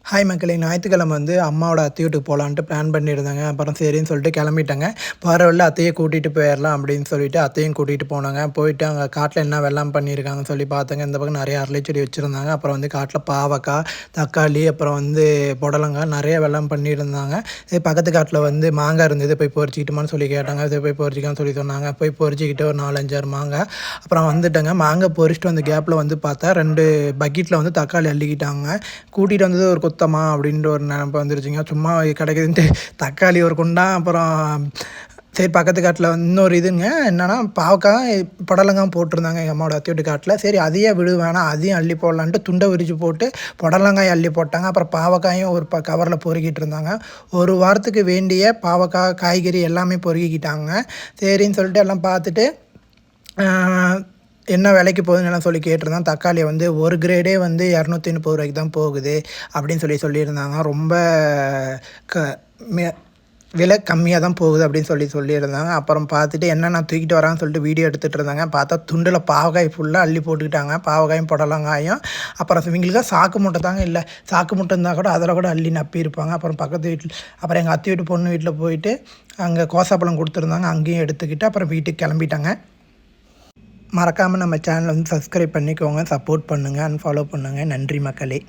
Hi மக்களே! ஞாயித்துக்கிழமை வந்து அம்மாவோட அத்தை வீட்டுக்கு போகலான்ட்டு பிளான் பண்ணியிருந்தாங்க. அப்புறம் சரின்னு சொல்லிட்டு கிளம்பிட்டேங்க. போகிற வழில அத்தையை கூட்டிகிட்டு போயிடலாம் அப்படின்னு சொல்லிட்டு அத்தையும் கூட்டிகிட்டு போனோங்க. போயிட்டு அங்கே காட்டில் என்ன வெள்ளாமை பண்ணியிருக்காங்கன்னு சொல்லி பார்த்தேங்க. இந்த பக்கம் நிறைய அரளி செடி வச்சுருந்தாங்க. அப்புறம் வந்து காட்டில் பாவக்காய், தக்காளி, அப்புறம் வந்து புடலங்காய் நிறைய வெள்ளாமை பண்ணியிருந்தாங்க. இது பக்கத்து காட்டில் வந்து மாங்காய் இருந்தது. போய் பறிச்சுக்கிட்டுமான்னு சொல்லி கேட்டாங்க. இதை போய் பறிச்சிக்கலாம்னு சொல்லி சொன்னாங்க. போய் பறிச்சிக்கிட்டு ஒரு 4, 5 6 மாங்காய். அப்புறம் வந்துட்டேங்க. மாங்காய் பறிச்சிட்டு வந்த கேப்பில் வந்து பார்த்தா 2 பக்கெட்டில் வந்து தக்காளி அள்ளிக்கிட்டாங்க. கூட்டிகிட்டு வந்தது ஒரு குத்தமா அப்படின்ற ஒரு நினப்பு வந்துருச்சுங்க. சும்மா கிடைக்குதுன்ட்டு தக்காளி ஒரு குண்டா, அப்புறம் சரி பக்கத்து காட்டில் வந்து இன்னொரு இதுங்க என்னென்னா பாவக்காய், புடலங்காய் போட்டிருந்தாங்க எங்கள் அம்மாவோட அத்தை வீட்டு காட்டில். சரி அதையே விடு வேணாம், அதையும் அள்ளி போடலான்ட்டு துண்டை விரித்து போட்டு புடலங்காய் அள்ளி போட்டாங்க. அப்புறம் பாவக்காயும் ஒரு கவரில் பொறுக்கிட்டு இருந்தாங்க. ஒரு வாரத்துக்கு வேண்டிய பாவக்காய், காய்கறி எல்லாமே பொறுக்கிக்கிட்டாங்க. சரின்னு சொல்லிட்டு எல்லாம் பார்த்துட்டு என்ன விலைக்கு போகுதுன்னு எல்லாம் சொல்லி கேட்டிருந்தேன். தக்காளியை வந்து ஒரு கிரேடே வந்து ரூ. 230 தான் போகுது அப்படின்னு சொல்லியிருந்தாங்க. ரொம்ப க விலை கம்மியாக தான் போகுது அப்படின்னு சொல்லியிருந்தாங்க. அப்புறம் பார்த்துட்டு என்ன நான் தூக்கிட்டு வரான்னு சொல்லிட்டு வீடியோ எடுத்துகிட்டு இருந்தாங்க. பார்த்தா துண்டில் பாவக்காய் ஃபுல்லாக அள்ளி போட்டுக்கிட்டாங்க. பாவக்காயும் புடலங்காயும். அப்புறம் இவங்களுக்கு சாக்கு மூட்டை தாங்க இல்லை. சாக்கு மூட்டை இருந்தால் கூட அதில் கூட அள்ளி நப்பியிருப்பாங்க. அப்புறம் பக்கத்து வீட்டில் அப்புறம் எங்கள் அத்தை வீட்டு பொண்ணு வீட்டில் போயிட்டு அங்கே கோசாப்பழம் கொடுத்துருந்தாங்க. அங்கேயும் எடுத்துக்கிட்டு அப்புறம் வீட்டுக்கு கிளம்பிட்டாங்க. மறக்காமல் நம்ம சேனலை வந்து சப்ஸ்கிரைப் பண்ணிக்கோங்க, சப்போர்ட் பண்ணுங்கள், அன்ஃபாலோ பண்ணுங்கள். நன்றி மக்களே.